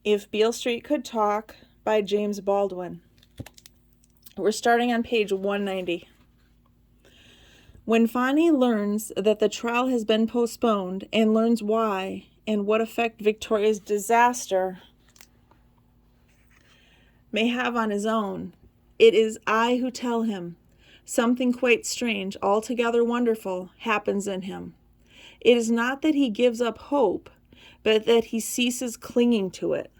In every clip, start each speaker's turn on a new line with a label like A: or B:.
A: If Beale Street Could Talk by James Baldwin. We're starting on page 190. When Fonny learns that the trial has been postponed and learns why and what effect Victoria's disaster may have on his own, it is I who tell him something quite strange, altogether wonderful, happens in him. It is not that he gives up hope, but that he ceases clinging to it.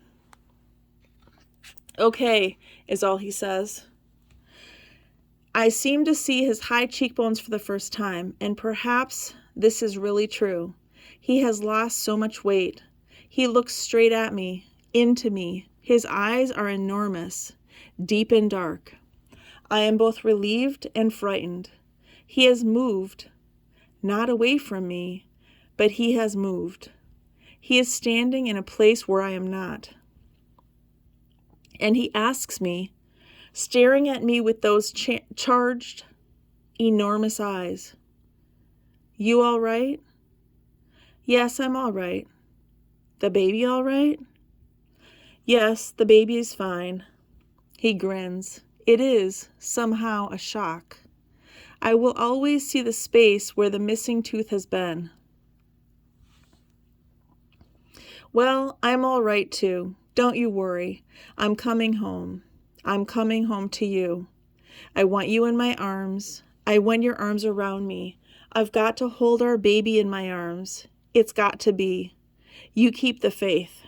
A: Okay, is all he says. I seem to see his high cheekbones for the first time, and perhaps this is really true. He has lost so much weight. He looks straight at me, into me. His eyes are enormous, deep and dark. I am both relieved and frightened. He has moved, not away from me, but he has moved. He is standing in a place where I am not. And he asks me, staring at me with those charged, enormous eyes, "You all right?" "Yes, I'm all right." "The baby all right?" "Yes, the baby is fine." He grins. It is, somehow, a shock. I will always see the space where the missing tooth has been. Well, I'm all right, too. Don't you worry. I'm coming home. I'm coming home to you. I want you in my arms. I want your arms around me. I've got to hold our baby in my arms. It's got to be. You keep the faith.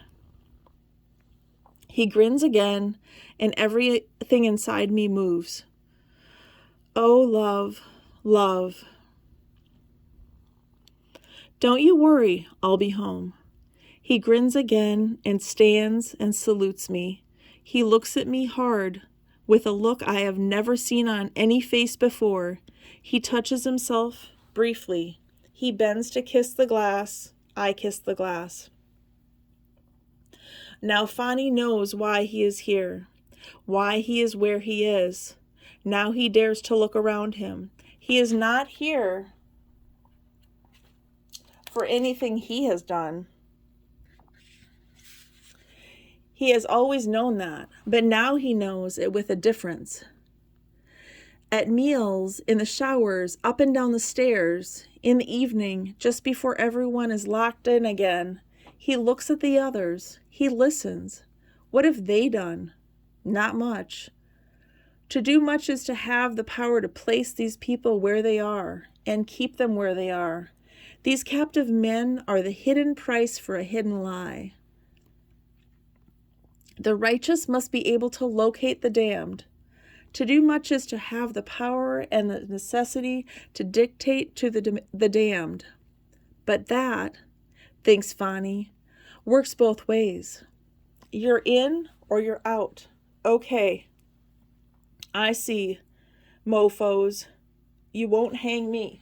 A: He grins again, and everything inside me moves. Oh, love, love. Don't you worry, I'll be home. He grins again and stands and salutes me. He looks at me hard, with a look I have never seen on any face before. He touches himself briefly. He bends to kiss the glass. I kiss the glass. Now Fonny knows why he is here, why he is where he is. Now he dares to look around him. He is not here for anything he has done. He has always known that, but now he knows it with a difference. At meals, in the showers, up and down the stairs, in the evening, just before everyone is locked in again, he looks at the others. He listens. What have they done? Not much. To do much is to have the power to place these people where they are and keep them where they are. These captive men are the hidden price for a hidden lie. The righteous must be able to locate the damned. To do much is to have the power and the necessity to dictate to the damned. But that, thinks Fonny, works both ways. You're in or you're out. Okay. I see, mofos. You won't hang me.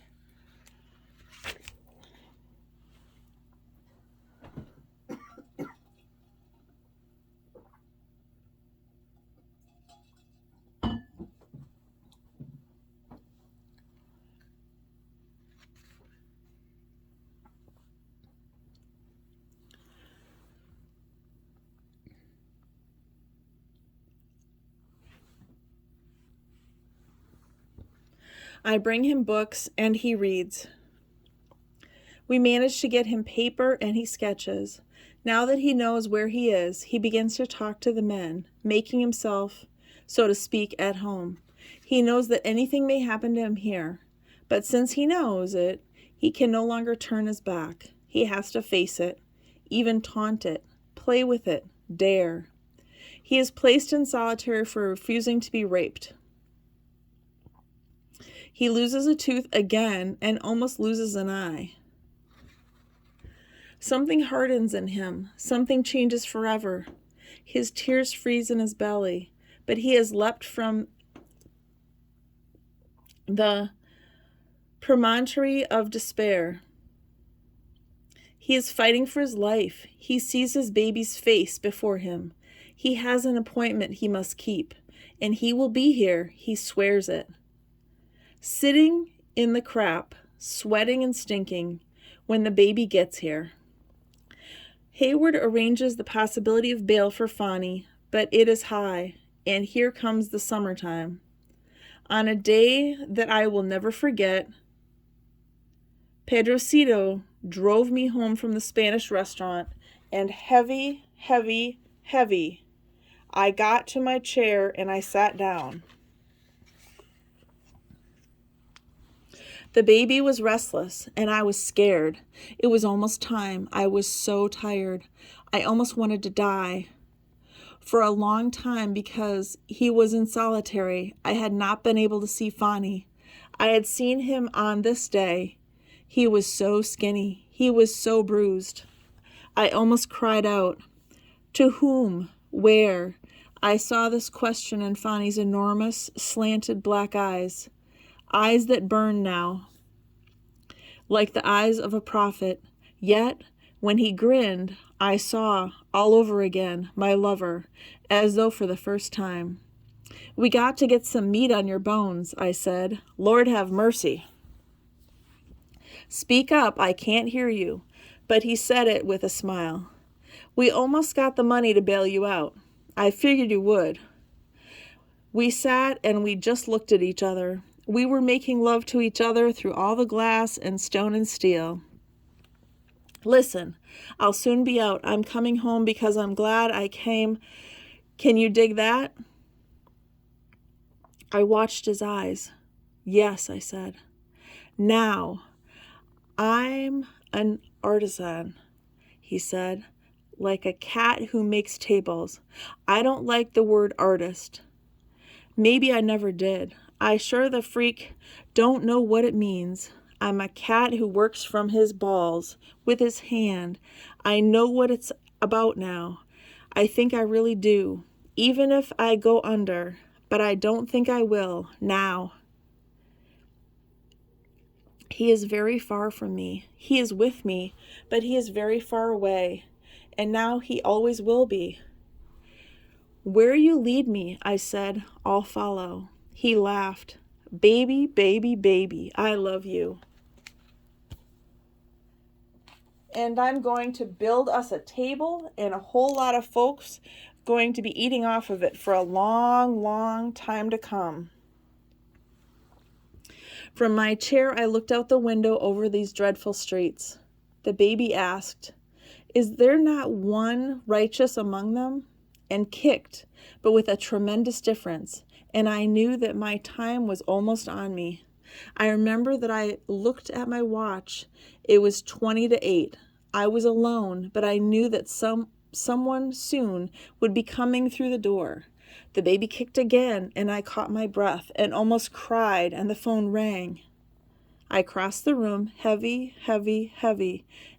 A: I bring him books and he reads. We manage to get him paper and he sketches. Now that he knows where he is, he begins to talk to the men, making himself, so to speak, at home. He knows that anything may happen to him here, but since he knows it, he can no longer turn his back. He has to face it, even taunt it, play with it, dare. He is placed in solitary for refusing to be raped. He loses a tooth again and almost loses an eye. Something hardens in him. Something changes forever. His tears freeze in his belly, but he has leapt from the promontory of despair. He is fighting for his life. He sees his baby's face before him. He has an appointment he must keep, and he will be here. He swears it. Sitting in the crap, sweating and stinking, when the baby gets here. Hayward arranges the possibility of bail for Fonny, but it is high, and here comes the summertime. On a day that I will never forget, Pedrocito drove me home from the Spanish restaurant, and heavy, I got to my chair and I sat down. The baby was restless, and I was scared. It was almost time. I was so tired. I almost wanted to die. For a long time, because he was in solitary, I had not been able to see Fonny. I had seen him on this day. He was so skinny. He was so bruised. I almost cried out. To whom? Where? I saw this question in Fonny's enormous, slanted black eyes. Eyes that burned now, like the eyes of a prophet. Yet, when he grinned, I saw, all over again, my lover, as though for the first time. We got to get some meat on your bones, I said. Lord have mercy. Speak up, I can't hear you. But he said it with a smile. We almost got the money to bail you out. I figured you would. We sat and we just looked at each other. We were making love to each other through all the glass and stone and steel. Listen, I'll soon be out. I'm coming home because I'm glad I came. Can you dig that? I watched his eyes. Yes, I said. Now, I'm an artisan, he said, like a cat who makes tables. I don't like the word artist. Maybe I never did. I sure the freak don't know what it means. I'm a cat who works from his balls with his hand. I know what it's about now. I think I really do. Even if I go under, but I don't think I will now. He is very far from me. He is with me, but he is very far away. And now he always will be. Where you lead me, I said, I'll follow. He laughed. Baby, baby, baby, I love you. And I'm going to build us a table, and a whole lot of folks going to be eating off of it for a long, long time to come. From my chair, I looked out the window over these dreadful streets. The baby asked, Is there not one righteous among them? And kicked, but with a tremendous difference. And I knew that my time was almost on me. I remember that I looked at my watch. It was 20 to 8. I was alone, but I knew that someone soon would be coming through the door. The baby kicked again, and I caught my breath and almost cried, and the phone rang. I crossed the room, heavy,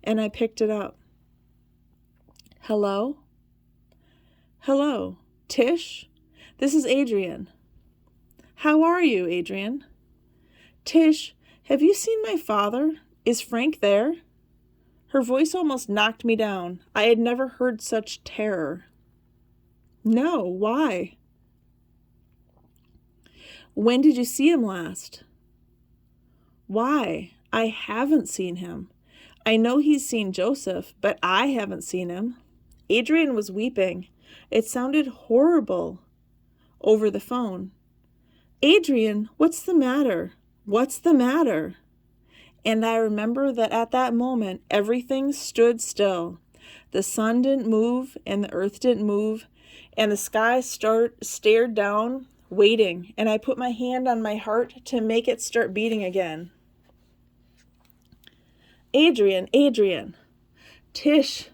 A: and I picked it up. Hello? Hello, Tish? This is Adrian. How are you, Adrian? Tish, have you seen my father? Is Frank there? Her voice almost knocked me down. I had never heard such terror. No, why? When did you see him last? Why? I haven't seen him. I know he's seen Joseph, but I haven't seen him. Adrian was weeping. It sounded horrible over the phone. Adrian, what's the matter? What's the matter? And I remember that at that moment, everything stood still. The sun didn't move, and the earth didn't move, and the sky stared down, waiting, and I put my hand on my heart to make it start beating again. Adrian, Tish,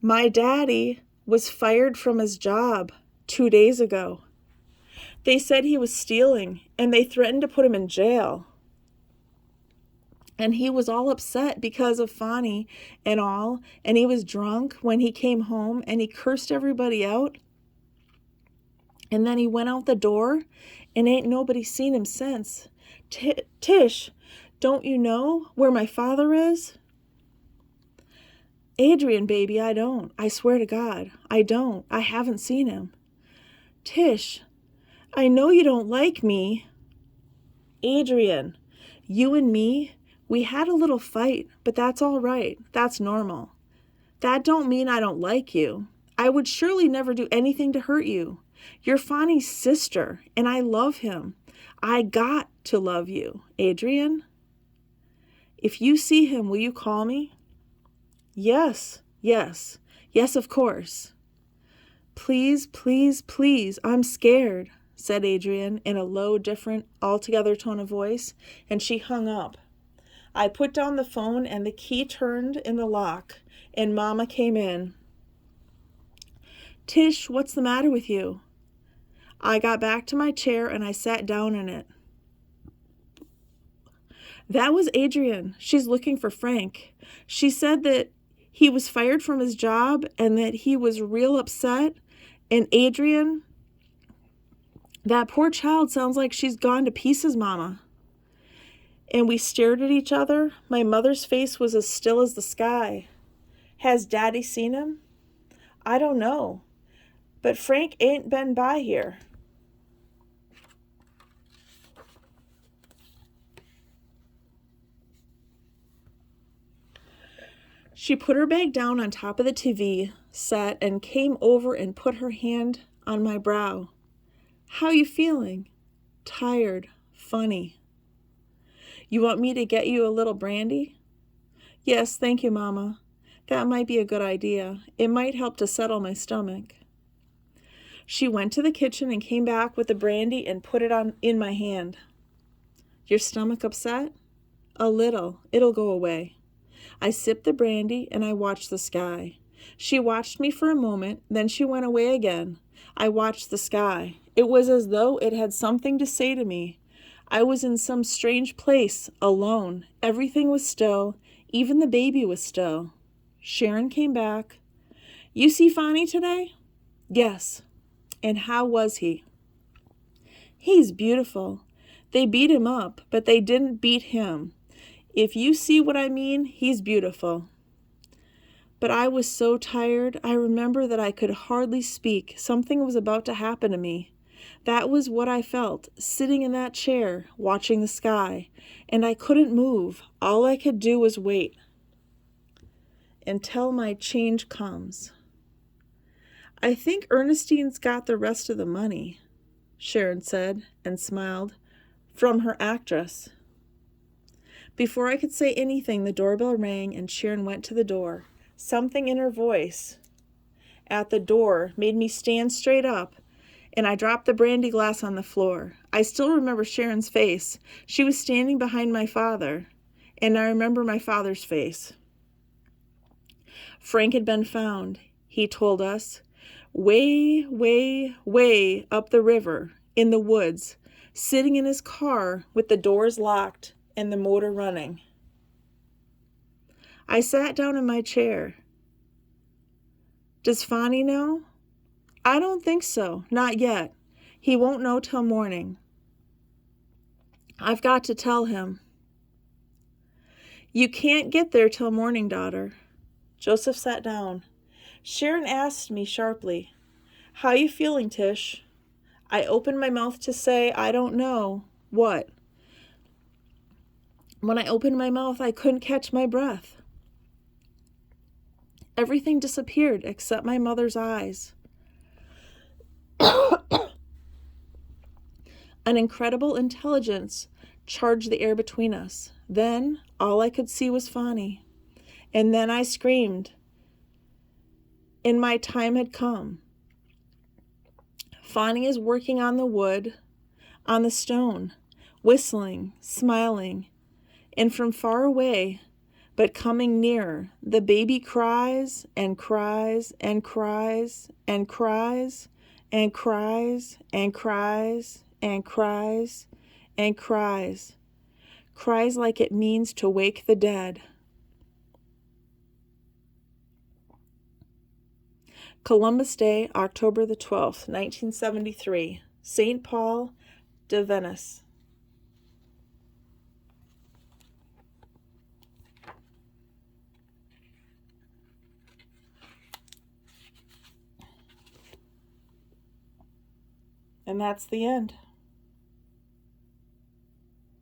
A: my daddy was fired from his job 2 days ago. They said he was stealing, and they threatened to put him in jail. And he was all upset because of Fonny and all, and he was drunk when he came home, and he cursed everybody out. And then he went out the door, and ain't nobody seen him since. Tish, don't you know where my father is? Adrian, baby, I don't. I swear to God, I don't. I haven't seen him. Tish, I know you don't like me. Adrian, you and me, we had a little fight, but that's all right. That's normal. That don't mean I don't like you. I would surely never do anything to hurt you. You're Fonny's sister, and I love him. I got to love you, Adrian. If you see him, will you call me? Yes, yes, yes, of course. Please, please, please, I'm scared, said Adrian in a low, different, altogether tone of voice, and she hung up. I put down the phone and the key turned in the lock, and Mama came in. Tish, what's the matter with you? I got back to my chair and I sat down in it. That was Adrian. She's looking for Frank. She said that he was fired from his job and that he was real upset. And Adrian, that poor child sounds like she's gone to pieces, Mama. And we stared at each other. My mother's face was as still as the sky. Has Daddy seen him? I don't know. But Frank ain't been by here. She put her bag down on top of the TV set and came over and put her hand on my brow. How you feeling? Tired. Funny. You want me to get you a little brandy? Yes, thank you, Mama. That might be a good idea. It might help to settle my stomach. She went to the kitchen and came back with the brandy and put it in my hand. Your stomach upset? A little. It'll go away. I sipped the brandy and I watched the sky. She watched me for a moment, then she went away again. I watched the sky. It was as though it had something to say to me. I was in some strange place, alone. Everything was still. Even the baby was still. Sharon came back. You see Fonny today? Yes. And how was he? He's beautiful. They beat him up, but they didn't beat him. If you see what I mean, he's beautiful. But I was so tired, I remember that I could hardly speak. Something was about to happen to me. That was what I felt, sitting in that chair, watching the sky. And I couldn't move. All I could do was wait. Until my change comes. I think Ernestine's got the rest of the money, Sharon said, and smiled, from her actress. Before I could say anything, the doorbell rang and Sharon went to the door. Something in her voice at the door made me stand straight up, and I dropped the brandy glass on the floor. I still remember Sharon's face. She was standing behind my father, and I remember my father's face. Frank had been found, he told us, way, way, way up the river, in the woods, sitting in his car with the doors locked and the motor running. I sat down in my chair. Does Fonny know? I don't think so, not yet. He won't know till morning. I've got to tell him. You can't get there till morning, daughter. Joseph sat down. Sharon asked me sharply, How you feeling, Tish? I opened my mouth to say, I don't know. What? When I opened my mouth, I couldn't catch my breath. Everything disappeared except my mother's eyes. An incredible intelligence charged the air between us. Then all I could see was Fonny. And then I screamed. And my time had come. Fonny is working on the wood, on the stone, whistling, smiling. And from far away, but coming nearer, the baby cries and cries and cries and cries and cries and cries and cries and cries. Cries like it means to wake the dead. Columbus Day, October the 12th, 1973. St. Paul de Venice. And that's the end.